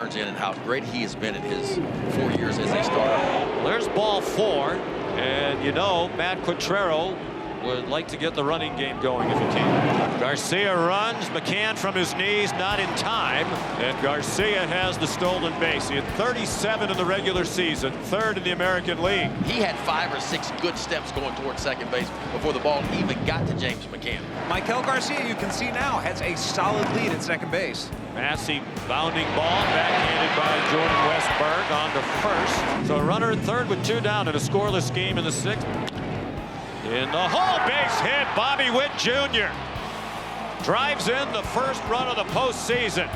in and how great he has been in his 4 years as a starter. There's ball 4, and you know Matt Quatrero would like to get the running game going if he can. Garcia runs, McCann from his knees, not in time, and Garcia has the stolen base. He had 37 in the regular season, 3rd in the American League. He had 5 or 6 good steps going towards second base before the ball even got to James McCann. Maikel Garcia, you can see now, has a solid lead at second base. Massey bounding ball, backhanded by Jordan Westberg on to first. So a runner at 3rd with 2 down in a scoreless game in the 6th. In the hole, base hit, Bobby Witt Jr. drives in the first run of the postseason.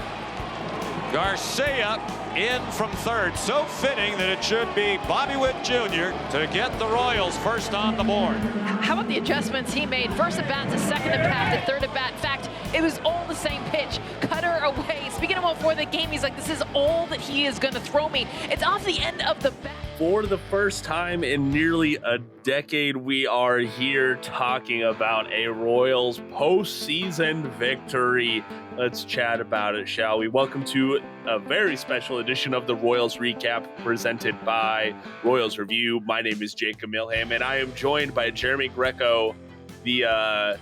Garcia in from 3rd. So fitting that it should be Bobby Witt Jr. to get the Royals first on the board. How about the adjustments he made? First at bat to second at bat to third at bat. In fact, it was all the same pitch. Cutter away. Speaking of before the game, he's like, this is all that he is going to throw me. It's off the end of the bat. For the first time in nearly a decade, we are here talking about a Royals postseason victory. Let's chat about it, shall we? Welcome to a very special edition of the Royals Recap presented by Royals Review. My name is Jacob Milham, and I am joined by Jeremy Greco, the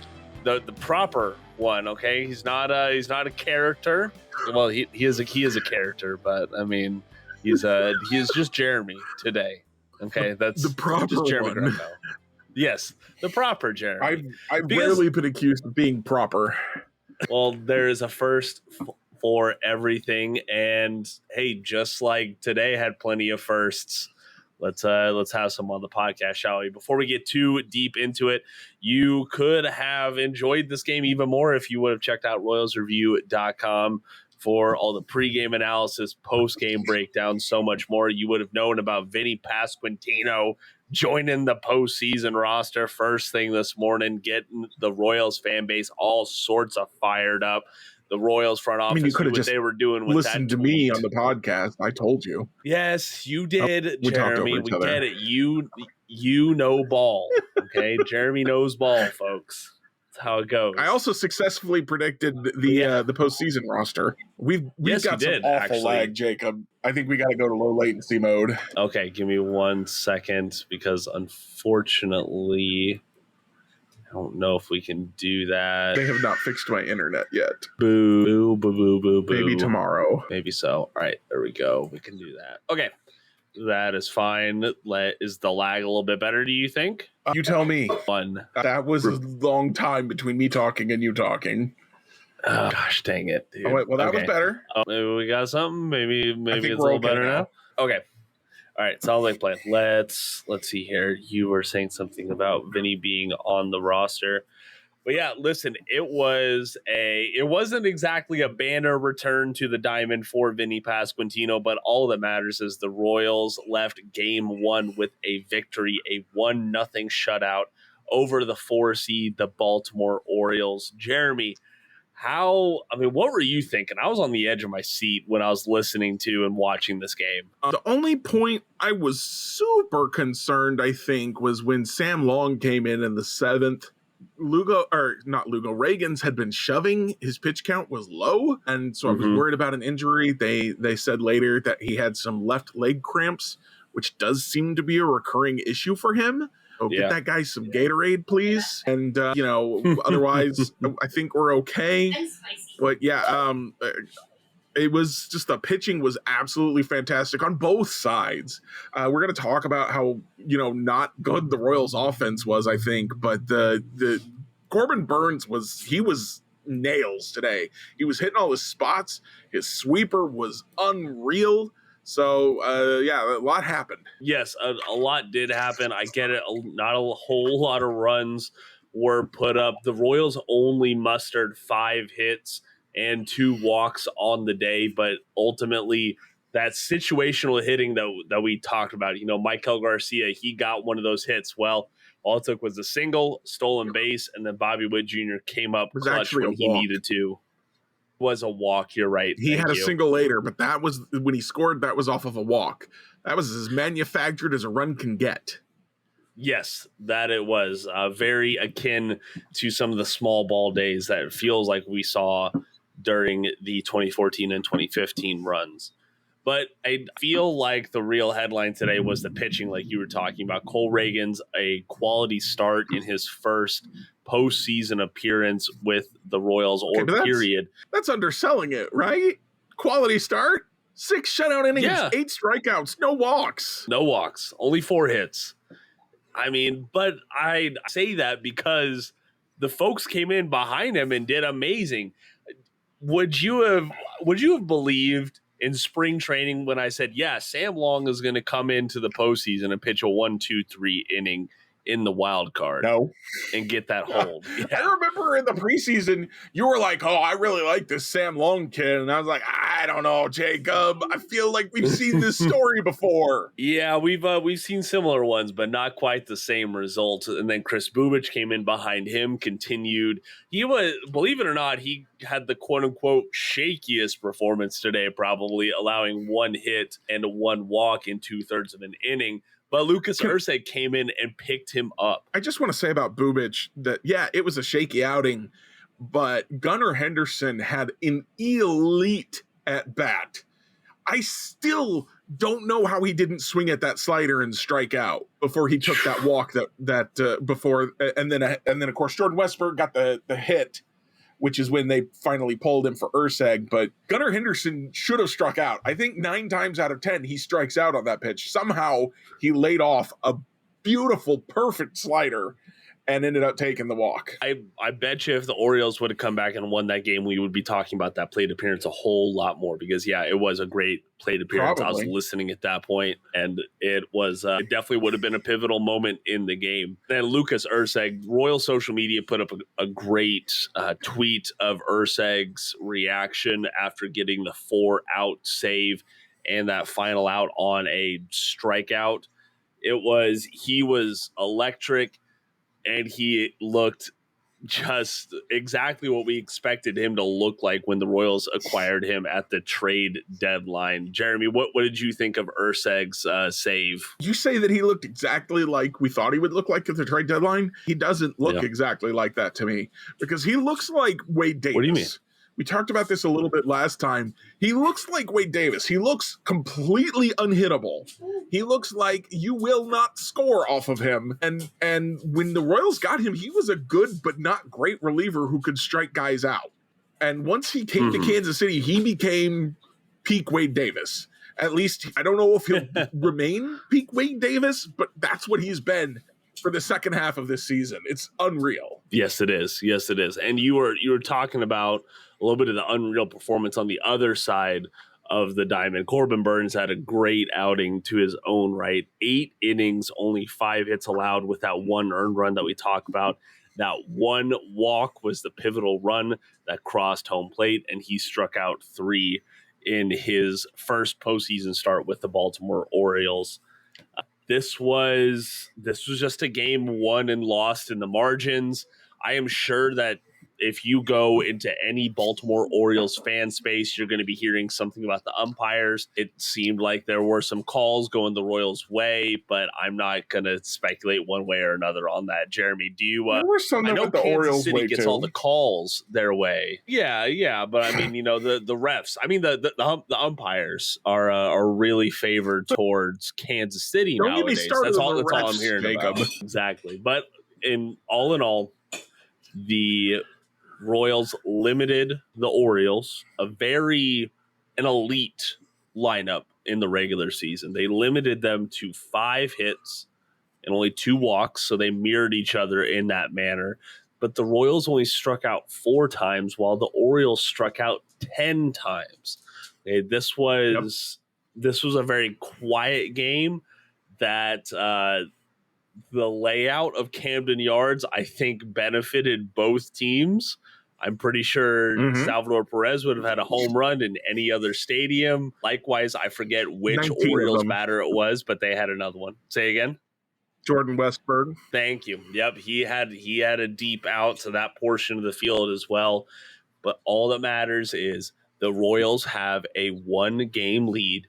proper one. Okay, he's not a character. Well, he is a character, but I mean. He is just Jeremy today. Okay, that's the proper just Jeremy one. Greco. Yes, the proper Jeremy. I've rarely been accused of being proper. Well, there is a first for everything, and hey, just like today had plenty of firsts. Let's have some on the podcast, shall we? Before we get too deep into it, you could have enjoyed this game even more if you would have checked out RoyalsReview.com. for all the pregame analysis, postgame breakdown, so much more. You would have known about Vinny Pasquantino joining the postseason roster first thing this morning, getting the Royals fan base all sorts of fired up. The Royals front office, you could have just they were doing with listened to me on the podcast. I told you. Yes, you did, we Jeremy. We get it. You know ball, okay? Jeremy knows ball, folks. That's how it goes. I also successfully predicted the postseason roster. We've Yes, got you some did, awful actually. lag, Jacob. I think we got to go to low latency mode. Okay, give me 1 second because unfortunately, I don't know if we can do that. They have not fixed my internet yet. Boo, boo, boo, boo, boo. Maybe tomorrow. Maybe so. All right, there we go. We can do that. Okay, that is fine. Is the lag a little bit better, do you think? You tell me. One. That was a long time between me talking and you talking. Oh, gosh, dang it, dude. Oh, wait, well, that was better. Oh, maybe we got something. Maybe think it's a we're little okay better now. now. Okay. All right, sounds like plan. Let's see here. You were saying something about Vinny being on the roster. But yeah, listen, it wasn't exactly a banner return to the diamond for Vinny Pasquantino, but all that matters is the Royals left game 1 with a victory, a 1-0 shutout over the 4 seed, the Baltimore Orioles. Jeremy, what were you thinking? I was on the edge of my seat when I was listening to and watching this game. The only point I was super concerned, I think, was when Sam Long came in the 7th. Reagan's had been shoving. His pitch count was low, and so I was worried about an injury. They said later that he had some left leg cramps, which does seem to be a recurring issue for him. So get that guy some Gatorade, please. And otherwise, I think we're okay. But yeah, it was just the pitching was absolutely fantastic on both sides. We're going to talk about how not good the Royals offense was, I think, but the Corbin Burns was nails today. He was hitting all his spots. His sweeper was unreal. So a lot happened. Yes, a lot did happen. I get it. Not a whole lot of runs were put up. The Royals only mustered 5 hits and 2 walks on the day, but ultimately that situational hitting that we talked about, Maikel Garcia, he got one of those hits. Well, all it took was a single, stolen base, and then Bobby Witt Jr. came up clutch when he needed to. Was a walk, you're right. He had a single later, but that was when he scored, that was off of a walk. That was as manufactured as a run can get. Yes, that it was very akin to some of the small ball days that it feels like we saw during the 2014 and 2015 runs. But I feel like the real headline today was the pitching, like you were talking about. Cole Reagan's a quality start in his first postseason appearance with the Royals, or period. That's underselling it, right? Quality start, 6 shutout innings, 8 strikeouts, no walks. No walks, only 4 hits. I mean, but I say that because the folks came in behind him and did amazing. Would you have believed in spring training when I said, yeah, Sam Long is going to come into the postseason and pitch a 1-2-3 inning in the wild card? No. And get that hold. Yeah. I remember in the preseason, you were like, oh, I really like this Sam Long kid. And I was like, I don't know, Jacob. I feel like we've seen this story before. Yeah, we've seen similar ones, but not quite the same result. And then Chris Bubich came in behind him, continued. He was, believe it or not, he had the quote-unquote shakiest performance today, probably allowing 1 hit and 1 walk in 2/3 of an inning. But Lucas Erceg came in and picked him up. I just want to say about Bubich that, yeah, it was a shaky outing, but Gunnar Henderson had an elite at bat. I still don't know how he didn't swing at that slider and strike out before he took that walk before. And then of course, Jordan Westburg got the hit, which is when they finally pulled him for Erceg. But Gunnar Henderson should have struck out. I think 9 times out of 10, he strikes out on that pitch. Somehow he laid off a beautiful, perfect slider and ended up taking the walk. I bet you if the Orioles would have come back and won that game, we would be talking about that plate appearance a whole lot more because, yeah, it was a great plate appearance. Probably. I was listening at that point, and it was it definitely would have been a pivotal moment in the game. Then Lucas Erceg, Royal social media put up a great tweet of Erceg's reaction after getting the 4-out save and that final out on a strikeout. He was electric. And he looked just exactly what we expected him to look like when the Royals acquired him at the trade deadline. Jeremy, what did you think of Erceg's save? You say that he looked exactly like we thought he would look like at the trade deadline? He doesn't look exactly like that to me because he looks like Wade Davis. What do you mean? We talked about this a little bit last time. He looks like Wade Davis. He looks completely unhittable. He looks like you will not score off of him. And when the Royals got him, he was a good but not great reliever who could strike guys out. And once he came to Kansas City, he became peak Wade Davis. At least, I don't know if he'll remain peak Wade Davis, but that's what he's been for the second half of this season. It's unreal. Yes, it is. Yes, it is. And you were talking about a little bit of the unreal performance on the other side of the diamond. Corbin Burns had a great outing to his own right. 8 innings, only 5 hits allowed with that 1 earned run that we talk about. That 1 walk was the pivotal run that crossed home plate, and he struck out 3 in his first postseason start with the Baltimore Orioles. This was just a game won and lost in the margins. I am sure that if you go into any Baltimore Orioles fan space, you're going to be hearing something about the umpires. It seemed like there were some calls going the Royals' way, but I'm not going to speculate one way or another on that. Jeremy, do you? There were some I know the Kansas Orioles City way gets too. all the calls their way. Yeah, but I mean, the refs. I mean, the umpires are really favored towards Kansas City Don't nowadays. Get me started that's all refs, I'm hearing Jacob. about. Exactly, but in all, the Royals limited the Orioles, an elite lineup in the regular season. They limited them to 5 hits and only 2 walks, so they mirrored each other in that manner. But the Royals only struck out 4 times, while the Orioles struck out 10 times. Okay, this was a very quiet game that the layout of Camden Yards, I think, benefited both teams. I'm pretty sure Salvador Perez would have had a home run in any other stadium. Likewise, I forget which Orioles batter it was, but they had another one. Say again? Jordan Westburg. Thank you. Yep, he had a deep out to that portion of the field as well. But all that matters is the Royals have a 1-game lead,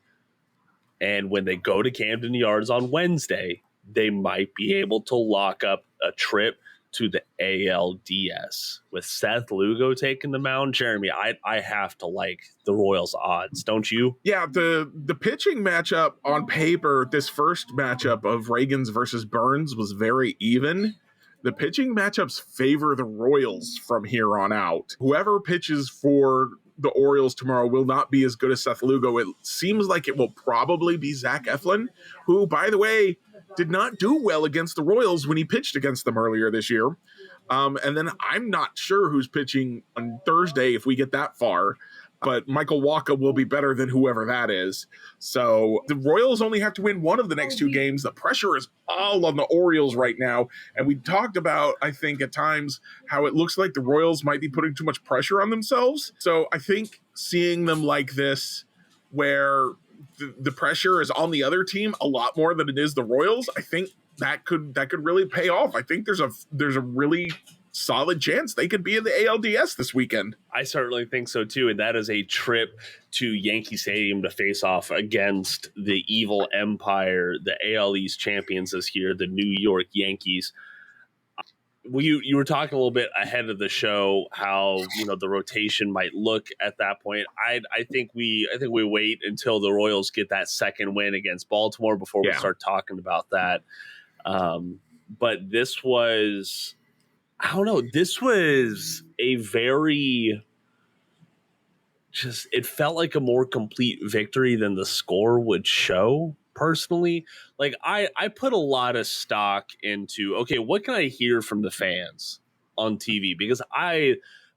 and when they go to Camden Yards on Wednesday, they might be able to lock up a trip to the ALDS with Seth Lugo taking the mound. Jeremy, I have to like the Royals odds, don't you? Yeah, the pitching matchup on paper, this first matchup of Reagans versus Burns was very even. The pitching matchups favor the Royals from here on out. Whoever pitches for the Orioles tomorrow will not be as good as Seth Lugo. It seems like it will probably be Zach Eflin, who, by the way, did not do well against the Royals when he pitched against them earlier this year. And then I'm not sure who's pitching on Thursday if we get that far, but Michael Wacha will be better than whoever that is. So the Royals only have to win one of the next two games. The pressure is all on the Orioles right now. And we talked about, I think, at times how it looks like the Royals might be putting too much pressure on themselves. So I think seeing them like this, where the pressure is on the other team a lot more than it is the Royals, I think that could really pay off. I think there's a really solid chance they could be in the ALDS this weekend. I certainly think so too, and that is a trip to Yankee Stadium to face off against the evil empire, the AL East champions this year, the New York Yankees. You were talking a little bit ahead of the show how the rotation might look at that point. I think we wait until the Royals get that second win against Baltimore before we start talking about that. But this was, I don't know, this was a very it felt like a more complete victory than the score would show. Personally, like I put a lot of stock into, okay, what can I hear from the fans on TV? Because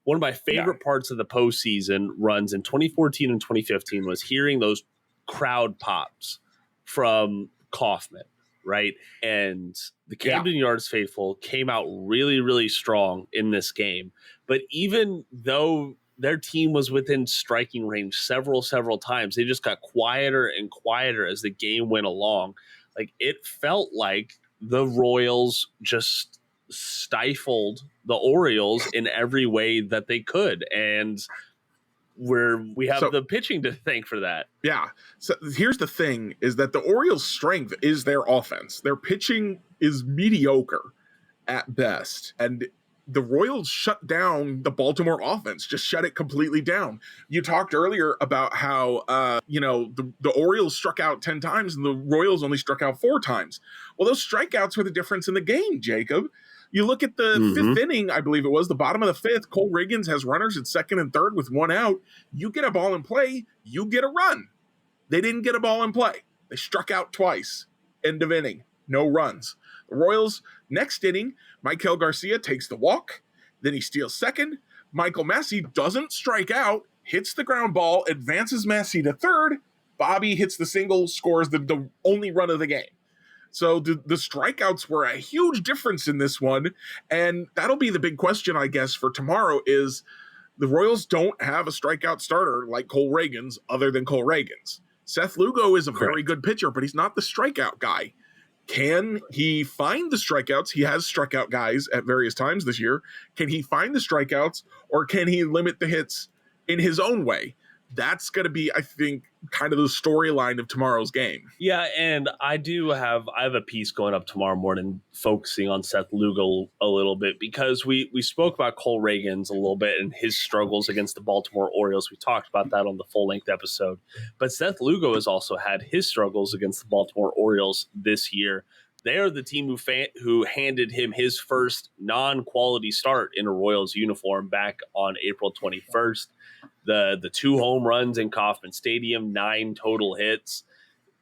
one of my favorite parts of the postseason runs in 2014 and 2015 was hearing those crowd pops from Kauffman, right? And the Camden Yards faithful came out really, really strong in this game. But even though their team was within striking range several times, they just got quieter and quieter as the game went along. Like, it felt like the Royals just stifled the Orioles in every way that they could. And we have the pitching to thank for that. Yeah. So here's the thing, is that the Orioles' strength is their offense. Their pitching is mediocre at best. And the Royals shut down the Baltimore offense, just shut it completely down. You talked earlier about how, the Orioles struck out 10 times and the Royals only struck out 4 times. Well, those strikeouts were the difference in the game, Jacob. You look at the fifth inning, I believe it was, the bottom of the fifth, Cole Reagans has runners at second and third with 1 out. You get a ball in play, you get a run. They didn't get a ball in play. They struck out twice. End of inning. No runs. The Royals, next inning, Michael Garcia takes the walk. Then he steals second. Michael Massey doesn't strike out, hits the ground ball, advances Massey to third. Bobby hits the single, scores the only run of the game. So the strikeouts were a huge difference in this one. And that'll be the big question, I guess, for tomorrow is the Royals don't have a strikeout starter like Cole Reagans other than Cole Reagans. Seth Lugo is a very good pitcher, but he's not the strikeout guy. Can he find the strikeouts? He has struck out guys at various times this year. Can he find the strikeouts, or can he limit the hits in his own way? That's going to be, I think, kind of the storyline of tomorrow's game. Yeah, and I have a piece going up tomorrow morning focusing on Seth Lugo a little bit, because we spoke about Cole Reagans a little bit and his struggles against the Baltimore Orioles. We talked about that on the full-length episode. But Seth Lugo has also had his struggles against the Baltimore Orioles this year. They are the team who handed him his first non-quality start in a Royals uniform back on April 21st. The 2 home runs in Kauffman Stadium, 9 total hits,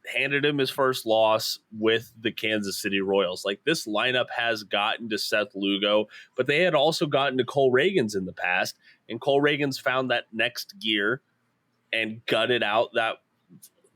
handed him his first loss with the Kansas City Royals. Like, this lineup has gotten to Seth Lugo, but they had also gotten to Cole Reagans in the past, and Cole Reagans found that next gear and gutted out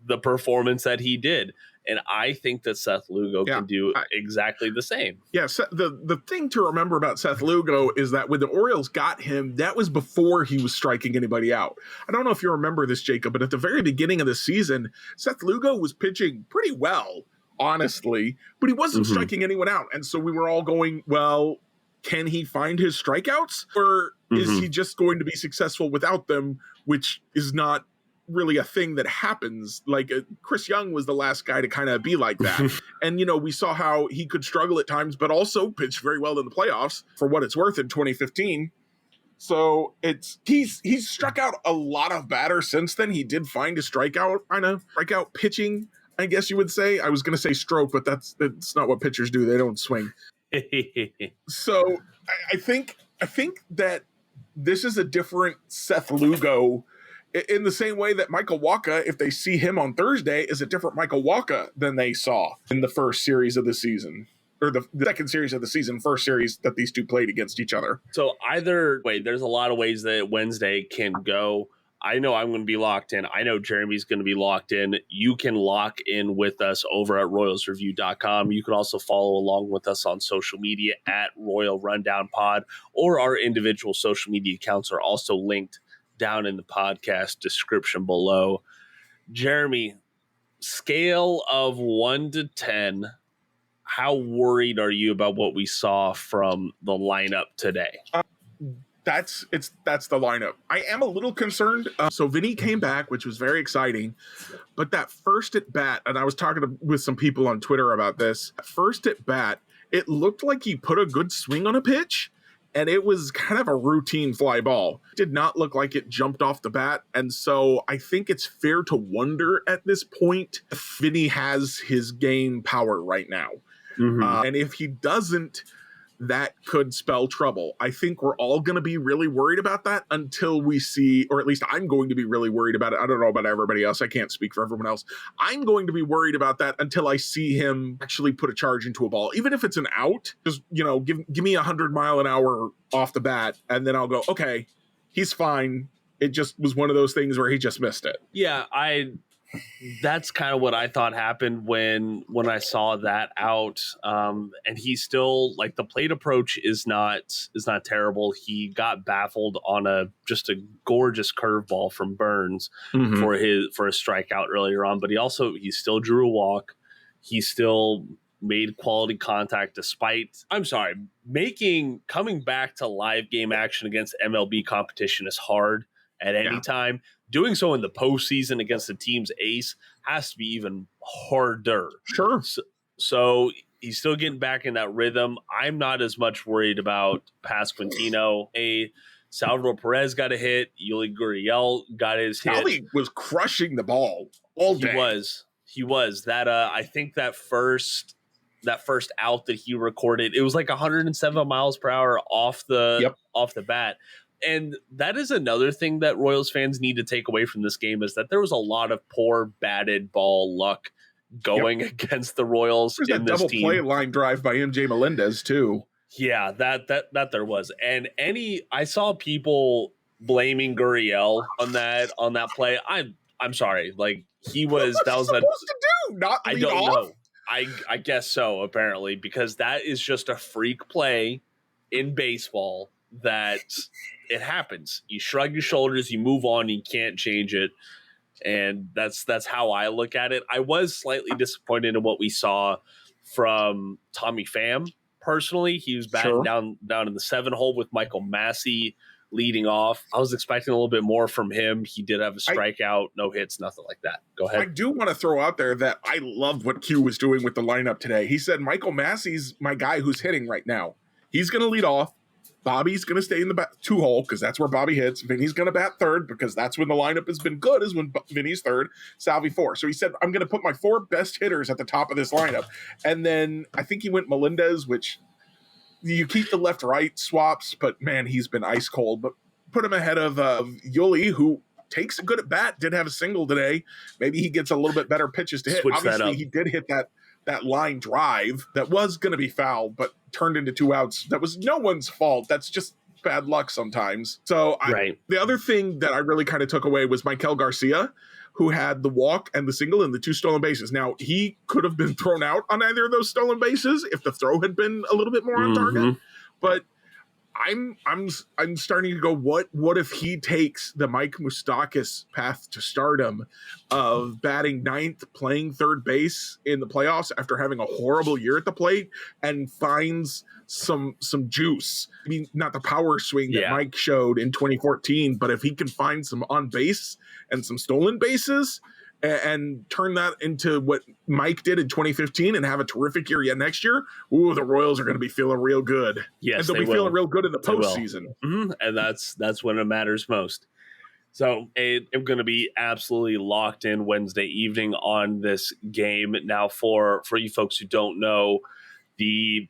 the performance that he did. And I think that Seth Lugo can do exactly the same. Yeah, the thing to remember about Seth Lugo is that when the Orioles got him, that was before he was striking anybody out. I don't know if you remember this, Jacob, but at the very beginning of the season, Seth Lugo was pitching pretty well, honestly, but he wasn't striking anyone out. And so we were all going, well, can he find his strikeouts? Or is he just going to be successful without them, which is not really a thing that happens. Like Chris Young was the last guy to kind of be like that. And, we saw how he could struggle at times, but also pitched very well in the playoffs for what it's worth in 2015. So he's struck out a lot of batters since then. He did find a strikeout pitching, I guess you would say. I was going to say stroke, but that's not what pitchers do. They don't swing. So I think that this is a different Seth Lugo, in the same way that Michael Wacha, if they see him on Thursday, is a different Michael Wacha than they saw in the first series of the season, or the second series of the season, first series that these two played against each other. So either way, there's a lot of ways that Wednesday can go. I know I'm going to be locked in. I know Jeremy's going to be locked in. You can lock in with us over at RoyalsReview.com. You can also follow along with us on social media at Royal Rundown Pod, or our individual social media accounts are also linked down in the podcast description below. Jeremy, scale of 1 to 10, how worried are you about what we saw from the lineup today? That's the lineup. I am a little concerned. So Vinny came back, which was very exciting, but that first at bat, and I was talking with some people on Twitter about this, first at bat, it looked like he put a good swing on a pitch, and it was kind of a routine fly ball. It did not look like it jumped off the bat, and so I think it's fair to wonder at this point if Vinny has his game power right now. And if he doesn't, that could spell trouble. I think we're all going to be really worried about that until we see, or at least I'm going to be really worried about it. I don't know about everybody else. I can't speak for everyone else. I'm going to be worried about that until I see him actually put a charge into a ball. Even if it's an out, just, give me 100-mile-an-hour off the bat, and then I'll go, okay, he's fine. It just was one of those things where he just missed it. Yeah, that's kind of what I thought happened when I saw that out. And he's still, like, the plate approach is not terrible. He got baffled on just a gorgeous curveball from Burns for a strikeout earlier on, but he still drew a walk. He still made quality contact despite, coming back to live game action against MLB competition is hard at any time. Doing so in the postseason against the team's ace has to be even harder. Sure. So he's still getting back in that rhythm. I'm not as much worried about Pasquantino. Salvador Perez got a hit. Yuli Gurriel got his hit. Salvi was crushing the ball all day. He was. That I think that first out that he recorded, it was like 107 miles per hour off the bat. And that is another thing that Royals fans need to take away from this game, is that there was a lot of poor batted ball luck going against the Royals. There's in that this double team. Play line drive by MJ Melendez too. Yeah, that there was. And I saw people blaming Gurriel on that play. I'm sorry. Like, he was that was supposed to do? Not lead I don't off? know. I guess so, apparently, because that is just a freak play in baseball that it happens. You shrug your shoulders, you move on, you can't change it. And that's how I look at it. I was slightly disappointed in what we saw from Tommy Pham. Personally, he was batting down in the 7 hole with Michael Massey leading off. I was expecting a little bit more from him. He did have a strikeout, no hits, nothing like that. Go ahead. I do want to throw out there that I loved what Q was doing with the lineup today. He said, Michael Massey's my guy who's hitting right now. He's going to lead off. Bobby's going to stay in the 2 hole because that's where Bobby hits. Vinny's going to bat 3rd because that's when the lineup has been good, is when Vinny's 3rd, Salvi 4. So he said, I'm going to put my 4 best hitters at the top of this lineup. And then I think he went Melendez, which you keep the left-right swaps, but man, he's been ice cold. But put him ahead of Yuli, who takes a good at bat, did have a single today. Maybe he gets a little bit better pitches to hit. Obviously, he did hit that line drive that was going to be foul, but turned into 2 outs. That was no one's fault. That's just bad luck sometimes. So the other thing that I really kind of took away was Maikel Garcia, who had the walk and the single and the 2 stolen bases. Now, he could have been thrown out on either of those stolen bases if the throw had been a little bit more on target. But I'm starting to go, what if he takes the Mike Moustakas path to stardom of batting ninth, playing third base in the playoffs after having a horrible year at the plate, and finds some juice. I mean, not the power swing that Mike showed in 2014, but if he can find some on base and some stolen bases and turn that into what Mike did in 2015 and have a terrific year yet next year, ooh, the Royals are going to be feeling real good. Yes, and they'll be feeling real good in the postseason. Mm-hmm. And that's when it matters most. So I'm going to be absolutely locked in Wednesday evening on this game. Now, for you folks who don't know, the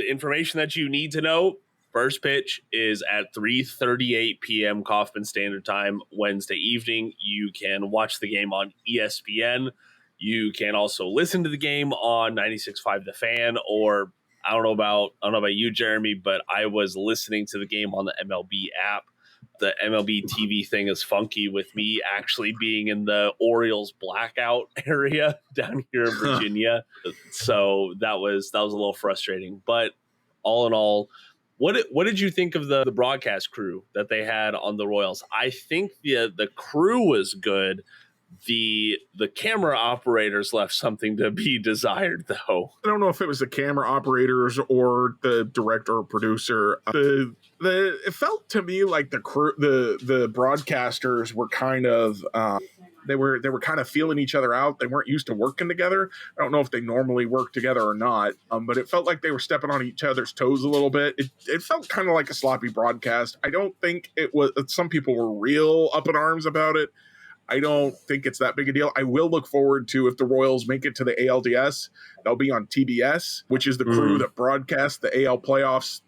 information that you need to know, first pitch is at 3:38 p.m. Kauffman Standard Time Wednesday evening. You can watch the game on ESPN. You can also listen to the game on 96.5 The Fan, or I don't know about you, Jeremy, but I was listening to the game on the MLB app. The MLB TV thing is funky with me actually being in the Orioles blackout area down here in Virginia. So that was a little frustrating, but all in all, what did you think of the broadcast crew that they had on the Royals? I think the crew was good. The camera operators left something to be desired, though. I don't know if it was the camera operators or the director or producer. It felt to me like the crew, the broadcasters were kind of they were kind of feeling each other out. They weren't used to working together. I don't know if they normally work together or not, but it felt like they were stepping on each other's toes a little bit. It felt kind of like a sloppy broadcast. I don't think it was. Some people were real up in arms about it. I don't think it's that big a deal. I will look forward to, if the Royals make it to the ALDS, they'll be on TBS, which is the crew that broadcast the AL playoffs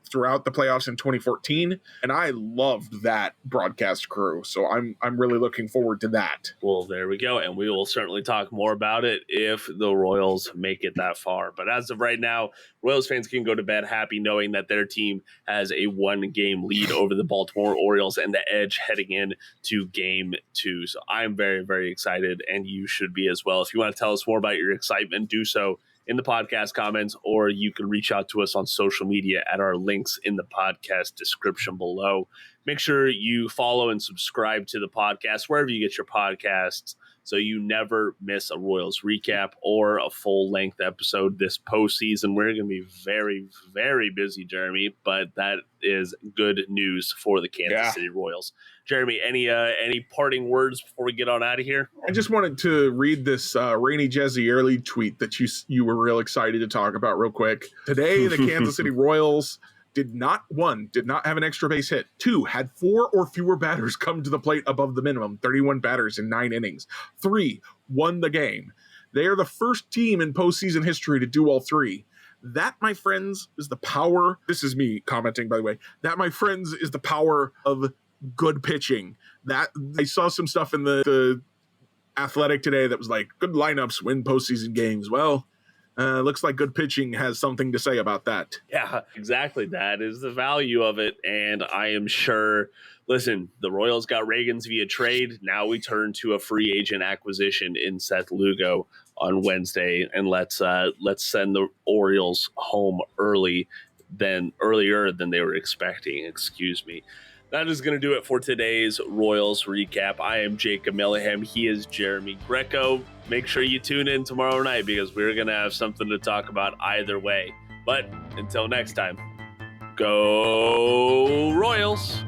throughout the playoffs in 2014, and I loved that broadcast crew, so I'm really looking forward to that. Well, there we go, and we will certainly talk more about it if the Royals make it that far. But as of right now, Royals fans can go to bed happy knowing that their team has a 1-game lead over the Baltimore Orioles and the edge heading in to Game 2. So I'm very, very excited, and you should be as well. If you want to tell us more about your excitement, do so in the podcast comments, or you can reach out to us on social media at our links in the podcast description below. Make sure you follow and subscribe to the podcast wherever you get your podcasts, so you never miss a Royals recap or a full-length episode this postseason. We're going to be very, very busy, Jeremy, but that is good news for the Kansas City Royals. Jeremy, any parting words before we get on out of here? I just wanted to read this Rainy Jezierli tweet that you were real excited to talk about real quick. Today, the Kansas City Royals did not have an extra base hit. 2, had 4 or fewer batters come to the plate above the minimum, 31 batters in 9 innings. 3, won the game. They are the first team in postseason history to do all 3. That, my friends, is the power. This is me commenting, by the way. That, my friends, is the power of good pitching. That I saw some stuff in the Athletic today that was like, good lineups win postseason games. Well, looks like good pitching has something to say about that. Yeah, exactly. That is the value of it. And I am sure, listen, the Royals got Reagans via trade. Now we turn to a free agent acquisition in Seth Lugo on Wednesday. And let's send the Orioles home earlier than they were expecting. Excuse me. That is going to do it for today's Royals recap. I am Jacob Milham. He is Jeremy Greco. Make sure you tune in tomorrow night because we're going to have something to talk about either way. But until next time, go Royals!